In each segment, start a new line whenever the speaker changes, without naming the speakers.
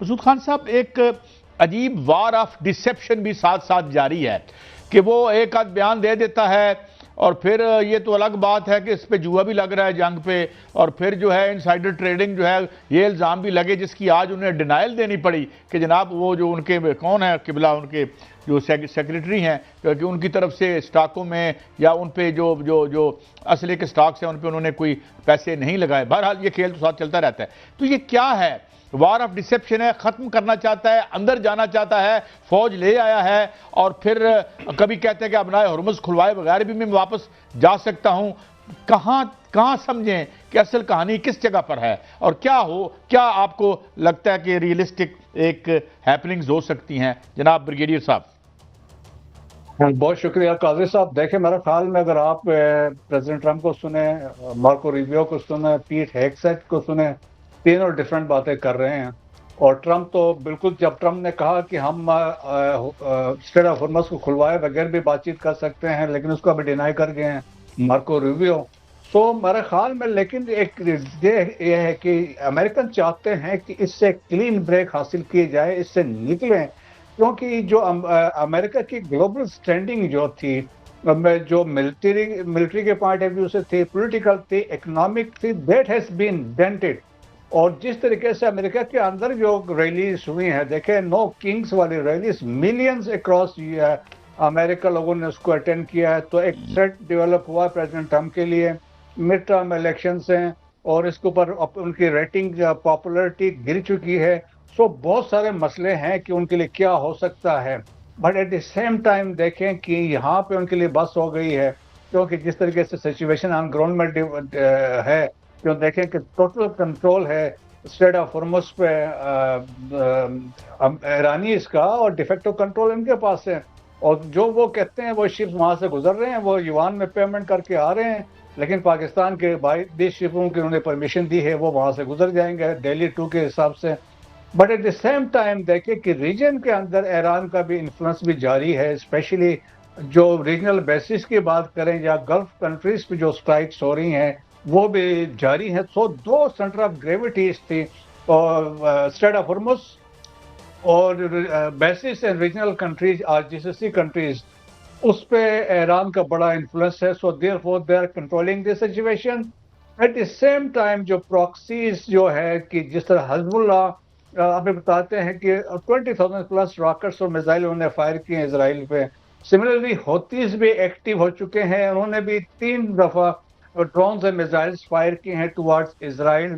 मसूद खान साहब, एक अजीब वार ऑफ डिसेप्शन भी साथ साथ जारी है कि वो एक आध बयान दे देता है और फिर ये तो अलग बात है कि इस पे जुआ भी लग रहा है जंग पे, और फिर जो है इनसाइडर ट्रेडिंग जो है ये इल्ज़ाम भी लगे जिसकी आज उन्हें डिनाइल देनी पड़ी कि जनाब वो जो उनके कौन है किबला, उनके जो सेक्रेटरी हैं, क्योंकि उनकी तरफ से स्टॉकों में या उन पे जो जो जो असले के स्टॉक्स हैं उन पे उन्होंने कोई पैसे नहीं लगाए। बहरहाल ये खेल तो साथ चलता रहता है। तो ये क्या है? वार ऑफ डिसेप्शन है, खत्म करना चाहता है, अंदर जाना चाहता है, फौज ले आया है और फिर कभी कहते हैं कि अपना हुर्मुज़ खुलवाए बगैर भी मैं वापस जा सकता हूं। कहां समझें कि असल कहानी किस जगह पर है और क्या आपको लगता है कि रियलिस्टिक एक हैपनिंग्स हो सकती हैं जनाब ब्रिगेडियर साहब?
बहुत शुक्रिया काजी साहब। देखें, मेरे ख्याल में अगर आप प्रेसिडेंट ट्रंप को सुने, मार्को रूबियो को सुने, पीट हेगसेट को सुने, तीनों डिफरेंट बातें कर रहे हैं। और ट्रंप तो बिल्कुल, जब ट्रंप ने कहा कि हम स्ट्रेट ऑफ हॉर्मज़ को खुलवाए बगैर भी बातचीत कर सकते हैं, लेकिन उसको अभी डिनाई कर गए हैं मार्को रूबियो। तो मेरे ख्याल में लेकिन एक ये है कि अमेरिकन चाहते हैं कि इससे क्लीन ब्रेक हासिल की जाए, इससे निकलें, क्योंकि जो अमेरिका की ग्लोबल स्टैंडिंग जो थी, जो मिलिट्री के पॉइंट ऑफ व्यू से थी, पॉलिटिकल थी, इकोनॉमिक थी, दैट हैज बीन डेंटेड। और जिस तरीके से अमेरिका के अंदर जो रैलीज हुई हैं, देखें, नो किंग्स वाली रैलीज, मिलियंस अक्रॉस अमेरिका लोगों ने उसको अटेंड किया है। तो एक थ्रेट डेवलप हुआ प्रेसिडेंट ट्रंप के लिए। मिड टर्म इलेक्शंस हैं और इसके ऊपर उनकी रेटिंग, पॉपुलैरिटी गिर चुकी है। सो बहुत सारे मसले हैं कि उनके लिए क्या हो सकता है। But at the same time देखें कि यहाँ पे उनके लिए बस हो गई है, क्योंकि जिस तरीके से सिचुएशन ऑन ग्राउंड में है, जो देखें कि टोटल कंट्रोल है स्ट्रेट ऑफ हॉर्मुज़ पे ईरानीज़ का, और डिफेक्टिव कंट्रोल इनके पास है। और जो वो कहते हैं वो शिप्स वहाँ से गुजर रहे हैं, वो युआन में पेमेंट करके आ रहे हैं, लेकिन पाकिस्तान के 22 शिपों की उन्होंने परमिशन दी है, वो वहाँ से गुजर जाएंगे दिल्ली 2 के हिसाब से। But at the same time देखें कि रीजन के अंदर ईरान का भी इन्फ्लुएंस भी जारी है, स्पेशली जो रीजनल बेसिस की बात करें या गल्फ कंट्रीज पे जो स्ट्राइक्स हो रही हैं वो भी जारी है। सो दो सेंटर ऑफ ग्रेविटीज थी, और स्ट्रेट ऑफ हॉर्मुज़ और बेसिस एंड रीजनल कंट्रीज और जीसीसी कंट्रीज, उस पे ईरान का बड़ा इन्फ्लुएंस है। So therefore they are controlling the situation. At the same time जो प्रॉक्सीज जो है कि जिस तरह हिजबुल्लाह हमें बताते हैं कि 20,000 प्लस रॉकेट्स और मिसाइल उन्होंने फायर किए हैं इसराइल पे। सिमिलरली हौतीज भी एक्टिव हो चुके हैं, उन्होंने भी 3 दफा ड्रोन्स एंड मिसाइल्स फायर किए हैं टुवर्ड्स इसराइल।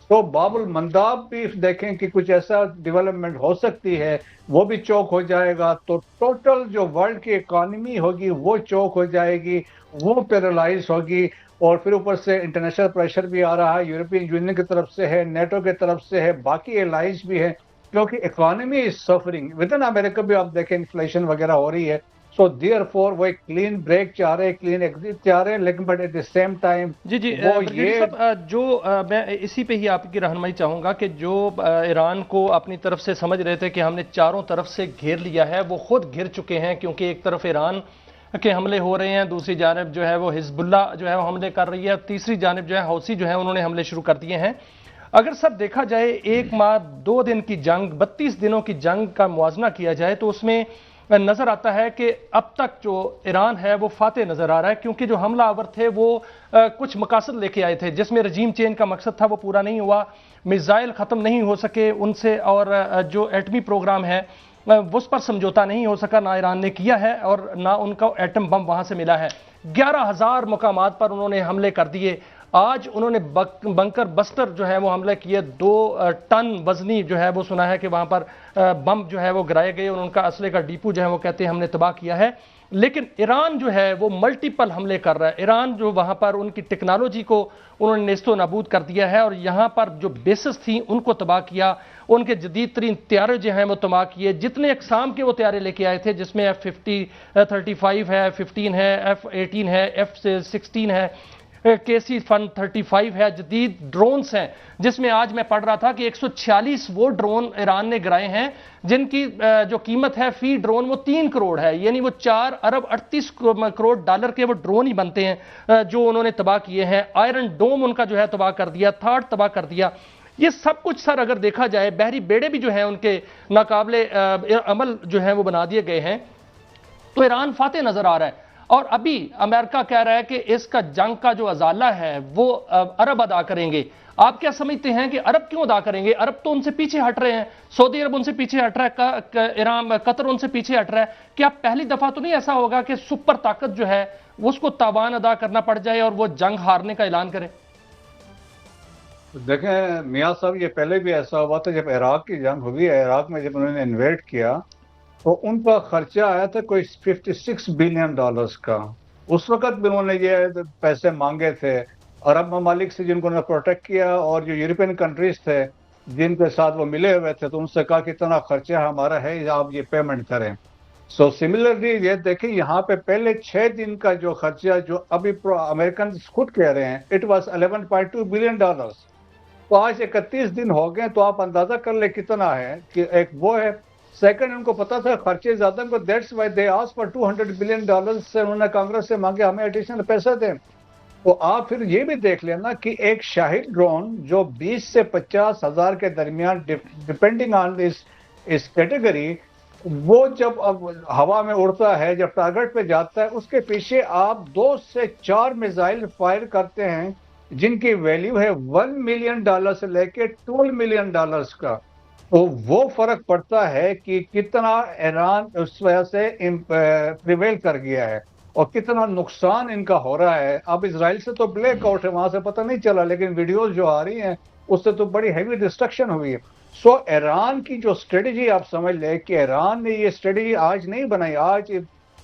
तो बाबुल मंदाब भी देखें कि कुछ ऐसा डेवलपमेंट हो सकती है, वो भी चौक हो जाएगा। तो टोटल जो वर्ल्ड की इकोनॉमी होगी वो चौक हो जाएगी, वो पैरालाइज होगी। और फिर ऊपर से इंटरनेशनल प्रेशर भी आ रहा है, यूरोपियन यूनियन की तरफ से है, नेटो की तरफ से है, बाकी एलाइज भी है, क्योंकि economy is suffering. With in America भी आप देखें इन्फ्लेशन वगैरह हो रही है। सो देयरफॉर वो एक क्लीन ब्रेक चाह रहे हैं, क्लीन एग्जिट चाह रहे हैं, लेकिन but at the same time
जी
वो ये
मैं इसी पे ही आपकी रहनुमाई चाहूंगा कि जो ईरान को अपनी तरफ से समझ रहे थे कि हमने चारों तरफ से घेर लिया है, वो खुद घिर चुके हैं, क्योंकि एक तरफ ईरान के हमले हो रहे हैं, दूसरी जानब जो है वो हिजबुल्ला जो है वो हमले कर रही है, तीसरी जानब जो है हौसी जो है उन्होंने हमले शुरू कर दिए हैं। अगर सब देखा जाए, 1 माह 2 दिन की जंग, 32 दिनों की जंग का मुआवजा किया जाए तो उसमें नजर आता है कि अब तक जो ईरान है वो फातेह नजर आ रहा है, क्योंकि जो हमलावर थे वो कुछ मकासद लेके आए थे, जिसमें रजीम चेंज का मकसद था वो पूरा नहीं हुआ, मिसाइल खत्म नहीं हो सके उनसे, और जो एटमी प्रोग्राम है उस पर समझौता नहीं हो सका, ना ईरान ने किया है और ना उनका एटम बम वहां से मिला है। 11,000 मुकामात पर उन्होंने हमले कर दिए। आज उन्होंने बंकर बस्टर जो है वो हमले किए, 2 टन वजनी जो है वो सुना है कि वहां पर बम जो है वो गिराए गए और उनका असले का डिपो जो है वो कहते हैं हमने तबाह किया है। लेकिन ईरान जो है वो मल्टीपल हमले कर रहा है। ईरान जो वहां पर उनकी टेक्नोलॉजी को उन्होंने नेस्तो नाबूद कर दिया है और यहां पर जो बेसिस थी उनको तबाह किया, उनके जदीद तरीन तैयारे जो हैं वो तबाह किए, जितने अकसाम के वो तैयारे लेके आए थे, जिसमें F-50 35 है, F-15 है, F-18 है, F-16 है, KC-135 है, जदीद ड्रोन्स हैं, जिसमें आज मैं पढ़ रहा था कि 146 वो ड्रोन ईरान ने गिराए हैं, जिनकी जो कीमत है फी ड्रोन वो 3 करोड़ है, यानी वो 4 अरब 38 करोड़ डॉलर के वो ड्रोन ही बनते हैं जो उन्होंने तबाह किए हैं। आयरन डोम उनका जो है तबाह कर दिया, थाट तबाह कर दिया। ये सब कुछ सर अगर देखा जाए, बहरी बेड़े भी जो है उनके नाकाबिले अमल जो है वो बना दिए गए हैं, तो ईरान फातेह नजर आ रहा है। और अभी अमेरिका कह रहा है कि इसका जंग का जो अजाला है वो अरब अदा करेंगे। आप क्या समझते हैं कि अरब क्यों अदा करेंगे? अरब तो उनसे पीछे हट रहे हैं, सऊदी अरब उनसे पीछे हट रहा है, ईरान कतर उनसे पीछे हट रहा है। क्या पहली दफा तो नहीं ऐसा होगा कि सुपर ताकत जो है उसको तावान अदा करना पड़ जाए और वो जंग हारने का ऐलान करे?
देखें मियां साहब, ये पहले भी ऐसा हुआ था जब इराक की जंग हुई है। इराक में जब उन्होंने इन्वेड किया तो उनका खर्चा आया था कोई $56 बिलियन का। उस वक्त भी उन्होंने ये पैसे मांगे थे अरब ममालिक से जिनको उन्होंने प्रोटेक्ट किया, और जो यूरोपियन कंट्रीज थे जिनके साथ वो मिले हुए थे, तो उनसे कहा कि इतना खर्चा हमारा है, आप ये पेमेंट करें। सो सिमिलरली ये देखिए यहाँ पे पहले 6 दिन का जो खर्चा जो अभी अमेरिकन खुद कह रहे हैं, इट वाज $11.2 बिलियन। तो आज 31 दिन हो गए, तो आप अंदाजा कर ले कितना है कि एक वो है। सेकंड, उनको पता था खर्चे ज्यादा को, that's why they asked for $200 billion से उन्होंने कांग्रेस से मांगे हमें एडिशनल पैसे दें। तो आप फिर ये भी देख लेना कि एक शाहिद ड्रोन जो 20 से 50 हजार के दरमियान, डिपेंडिंग ऑन इस कैटेगरी, वो जब अब हवा में उड़ता है, जब टारगेट पे जाता है, उसके पीछे आप 2 से 4 मिसाइल फायर करते हैं जिनकी वैल्यू है $1 मिलियन से लेके $12 मिलियन का। तो वो फर्क पड़ता है कि कितना ईरान उस वजह से प्रिवेल कर गया है और कितना नुकसान इनका हो रहा है। अब इजराइल से तो ब्लैकआउट है, वहां से पता नहीं चला, लेकिन वीडियोस जो आ रही हैं उससे तो बड़ी हैवी डिस्ट्रक्शन हुई है। सो ईरान की जो स्ट्रेटजी, आप समझ लें कि ईरान ने ये स्ट्रेटजी आज नहीं बनाई, आज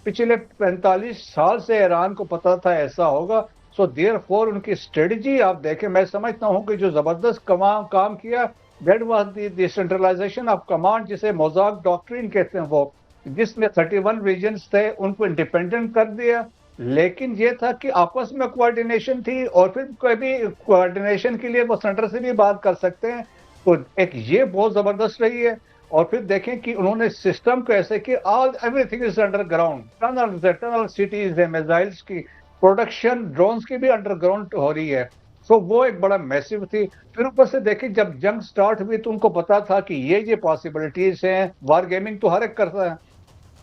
पिछले 45 साल से ईरान को पता था ऐसा होगा। सो देयरफॉर उनकी स्ट्रेटजी आप देखें, मैं समझता हूं कि जो जबरदस्त काम किया, that was the decentralization of command, जिसे मोज़ाक डॉक्ट्रिन कहते हैं, वो जिसमें 31 रीजन्स थे उनको इंडिपेंडेंट कर दिया। लेकिन ये था कि आपस में कोऑर्डिनेशन थी, और फिर कभी कोऑर्डिनेशन के लिए वो सेंटर से भी बात कर सकते हैं। तो एक ये बहुत जबरदस्त रही है। और फिर देखें कि उन्होंने सिस्टम को ऐसे कि all everything is underground, tunnel cities है, मिसाइल्स की प्रोडक्शन, ड्रोन्स की भी अंडरग्राउंड हो रही है। सो वो एक बड़ा मैसिव थी। फिर ऊपर से देखें जब जंग स्टार्ट हुई तो उनको पता था कि ये पॉसिबिलिटीज हैं, वार गेमिंग तो हर एक करता है।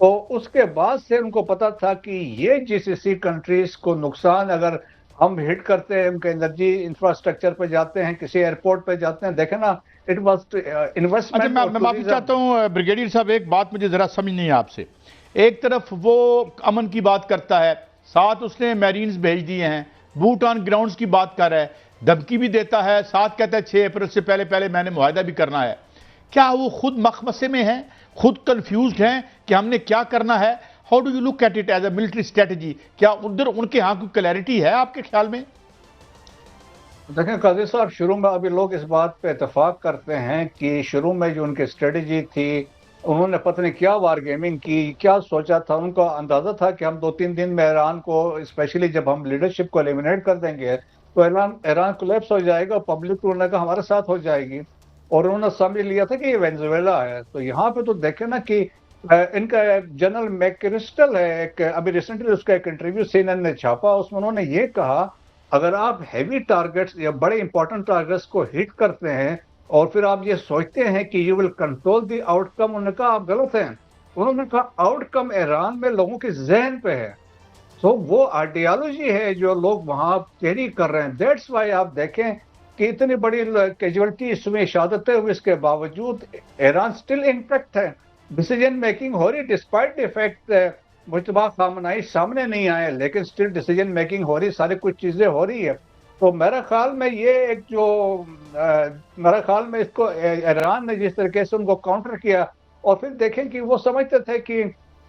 तो उसके बाद से उनको पता था कि ये जीसीसी कंट्रीज को नुकसान अगर हम हिट करते हैं, उनके एनर्जी इंफ्रास्ट्रक्चर पे जाते हैं, किसी एयरपोर्ट पे जाते हैं, देखे ना, इट वाज इन्वेस्टमेंट।
अच्छा, मैं माफी चाहता हूं ब्रिगेडियर साहब, एक बात मुझे जरा समझ नहीं है आपसे। एक तरफ वो अमन की बात करता है, साथ उसने मैरीन्स भेज दिए हैं, बूट ऑन ग्राउंड्स की बात कर रहा है, धमकी भी देता है, साथ कहता है 6 अप्रैल से पहले मैंने मुआहदा भी करना है। क्या वो खुद मखमसे में हैं, खुद कंफ्यूज्ड हैं कि हमने क्या करना है? How do you look at it as a military strategy? क्या उधर उनके यहाँ कोई क्लैरिटी है आपके ख्याल में?
देखें काजी साहब, शुरू में अभी लोग इस बात पे इतफाक करते हैं कि शुरू में जो उनकी स्ट्रेटजी थी, उन्होंने पता नहीं क्या वार गेमिंग की, क्या सोचा था। उनका अंदाजा था कि हम 2-3 दिन में ईरान को, स्पेशली जब हम लीडरशिप को एलिमिनेट कर देंगे तो ईरान कोलैप्स हो जाएगा, पब्लिक को उन्होंने कहा हमारे साथ हो जाएगी। और उन्होंने समझ लिया था कि ये वेनेजुएला है। तो यहाँ पे तो देखे ना कि इनका जनरल मैकक्रिस्टल है, एक अभी रिसेंटली उसका एक इंटरव्यू CNN ने छापा, उसमें उन्होंने ये कहा अगर आप हैवी टारगेट्स या बड़े इंपॉर्टेंट टारगेट्स को हिट करते हैं और फिर आप ये सोचते हैं कि you will control the outcome, उन्होंने कहा आप गलत हैं। उन्होंने कहा आउटकम ईरान में लोगों के जहन पे है। तो वो आइडियोलॉजी है जो लोग वहां कैरी कर रहे हैं। दैट्स वाई आप देखें कि इतनी बड़ी कैजुअलिटीज हुई, शहादतें हुई, इसके बावजूद ईरान स्टिल इंटैक्ट है, डिसीजन मेकिंग हो रही, डिस्पाइट द फैक्ट मुश्तबा खामनाई सामने नहीं आए, लेकिन स्टिल डिसीजन मेकिंग हो रही, सारी कुछ चीजें हो रही है। तो मेरा ख्याल में ये एक जो मेरा ख्याल में इसको ईरान ने जिस तरीके से उनको काउंटर किया, और फिर देखें कि वो समझते थे कि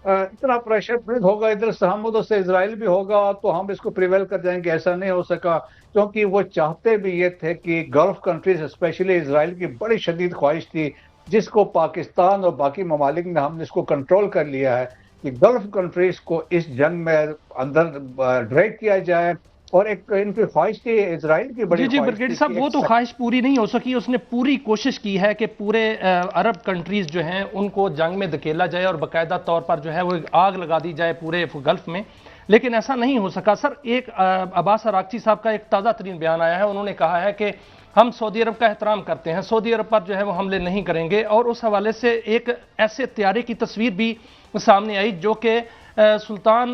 इतना प्रेशर बिल्ड होगा इधर से, हम उधर से इजराइल भी होगा तो हम इसको प्रिवेल कर जाएंगे। ऐसा नहीं हो सका, क्योंकि वो चाहते भी ये थे कि गल्फ कंट्रीज, स्पेशली इजराइल की बड़ी शदीद ख्वाहिश थी, जिसको पाकिस्तान और बाकी ममालिक ने, हमने इसको कंट्रोल कर लिया है कि गल्फ कंट्रीज को इस जंग में अंदर ड्रैग किया जाए। और एक इनकी ख्वाहिश थी, इजराइल की बड़ी
जी ब्रिगेडियर साहब, वो तो ख्वाहिश पूरी नहीं हो सकी। उसने पूरी कोशिश की है कि पूरे अरब कंट्रीज जो हैं उनको जंग में धकेला जाए और बाकायदा तौर पर जो है वो आग लगा दी जाए पूरे गल्फ में। लेकिन ऐसा नहीं हो सका। सर, एक अब्बास अरागची साहब का एक ताज़ा तरीन बयान आया है, उन्होंने कहा है कि हम सऊदी अरब का एहतराम करते हैं, सऊदी अरब पर जो है वो हमले नहीं करेंगे, और उस हवाले से एक ऐसे तैयारी की तस्वीर भी सामने आई जो कि सुल्तान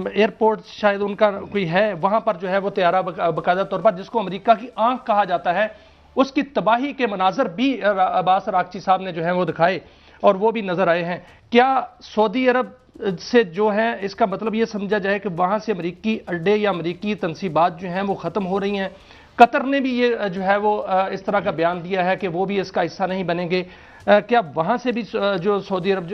एयरपोर्ट शायद उनका कोई है, वहां पर जो है वो तैयारा बाकायदा तौर पर, जिसको अमेरिका की आंख कहा जाता है, उसकी तबाही के मनाजर भी अब्बास अरागची साहब ने जो है वो दिखाए और वो भी नजर आए हैं। क्या सऊदी अरब से जो है इसका मतलब ये समझा जाए कि वहां से अमरीकी अड्डे या अमरीकी तनसीबात जो हैं वो खत्म हो रही हैं? कतर ने भी ये जो है वो इस तरह का बयान दिया है कि वो भी इसका हिस्सा नहीं बनेंगे। क्या वहां से भी जो सऊदी अरब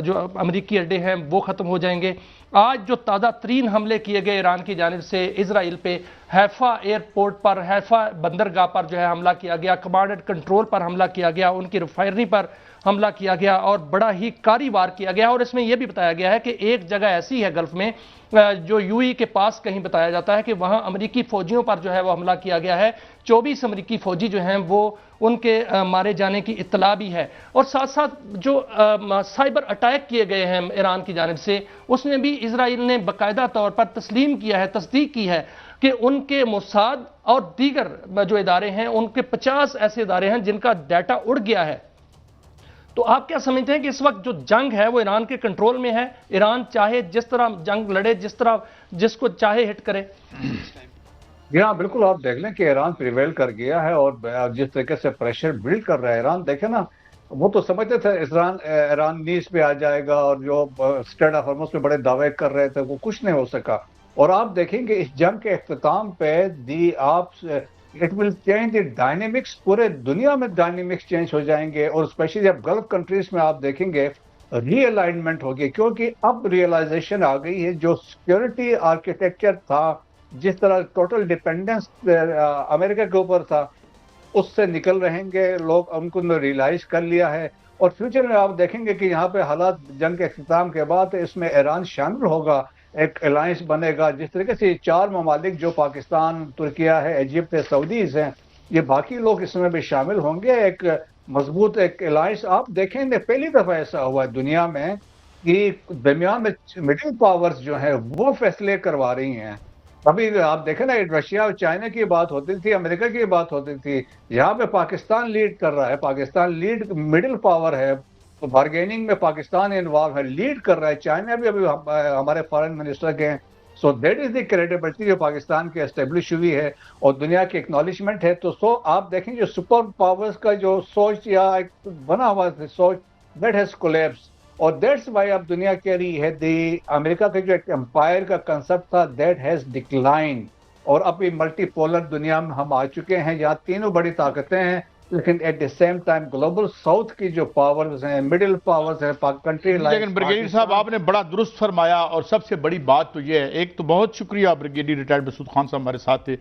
जो अमरीकी अड्डे हैं वो खत्म हो जाएंगे? आज जो ताज़ा तरीन हमले किए गए ईरान की जानिब से इजराइल पे, हैफा एयरपोर्ट पर, हैफा बंदरगाह पर जो है हमला किया गया, कमांड एंड कंट्रोल पर हमला किया गया, उनकी रिफाइनरी पर हमला किया गया और बड़ा ही कारी वार किया गया। और इसमें यह भी बताया गया है कि एक जगह ऐसी है गल्फ में जो यूएई के पास कहीं बताया जाता है कि वहां अमरीकी फौजियों पर जो है वो हमला किया गया है। 24 अमरीकी फौजी जो हैं वो उनके मारे जाने की इत्तला भी है। और साथ साथ जो साइबर अटैक किए गए हैं ईरान की जानिब से, उसमें भी इजराइल ने बाकायदा तौर पर तस्लीम किया है, तस्दीक की है कि उनके मोसाद और दीगर जो इदारे हैं, उनके 50 ऐसे इदारे हैं जिनका डाटा उड़ गया है। तो आप क्या समझते हैं कि इस वक्त जो जंग है वो ईरान के कंट्रोल में है? ईरान चाहे जिस तरह जंग लड़े, जिस तरह जिसको चाहे हिट करे।
जी हाँ, बिल्कुल। आप देख लें कि ईरान प्रिवेल कर गया है और जिस तरीके से प्रेशर बिल्ड कर रहा है ईरान, देखे ना, वो तो समझते थे ईरान नीच पे आ जाएगा, और जो स्ट्रेट ऑफ हॉर्मुज़ में बड़े दावे कर रहे थे वो कुछ नहीं हो सका। और आप देखेंगे इस जंग के इख्तिताम पे it will change the dynamics, पूरे दुनिया में डायनेमिक्स चेंज हो जाएंगे। और स्पेशली जब गल्फ कंट्रीज में आप देखेंगे रीअलाइनमेंट होगी, क्योंकि अब रियलाइजेशन आ गई है जो सिक्योरिटी आर्किटेक्चर था, जिस तरह टोटल डिपेंडेंस अमेरिका के ऊपर था, उससे निकल रहेंगे लोग, उनको रियलाइज कर लिया है। और फ्यूचर में आप देखेंगे कि यहाँ पे हालात जंग के इख्तिताम के बाद इसमें ईरान शामिल होगा, एक अलायंस बनेगा। जिस तरीके से 4 ममालिक जो पाकिस्तान, तुर्किया है, इजिप्ट है, सऊदीज हैं, ये बाकी लोग इसमें भी शामिल होंगे, एक मजबूत एक अलायंस। आप देखेंगे पहली दफा ऐसा हुआ है दुनिया में कि दरमियान में मिडिल पावर्स जो है वो फैसले करवा रही हैं। अभी आप देखें ना, रशिया और चाइना की बात होती थी, अमेरिका की बात होती थी, यहाँ पे पाकिस्तान लीड कर रहा है। पाकिस्तान लीड मिडिल पावर है, तो बार्गेनिंग में पाकिस्तान इन्वॉल्व है, लीड कर रहा है। चाइना भी अभी हमारे फॉरेन मिनिस्टर के हैं। So that is the credibility जो पाकिस्तान की एस्टेब्लिश हुई है और दुनिया की एक्नॉलेजमेंट है। तो आप देखें जो सुपर पावर्स का जो सोच या बना हुआ सोच, दैट हैज कोलैप्स्ड। और दैट्स वाई अब दुनिया कह रही है अमेरिका का जो एक एम्पायर का कंसेप्ट था, दैट हैज डिक्लाइन। और अभी मल्टीपोलर दुनिया में हम आ चुके हैं, यहाँ तीनों बड़ी ताकतें हैं, लेकिन eight the same time global south की जो पावर्स हैं, मिडिल पावर्स हैं, कंट्री लाइक।
लेकिन ब्रिगेडियर साहब, आपने बड़ा दुरुस्त फरमाया, और सबसे बड़ी बात तो ये है, एक तो बहुत शुक्रिया ब्रिगेडियर रिटायर्ड मसूद खान साहब हमारे साथ थे,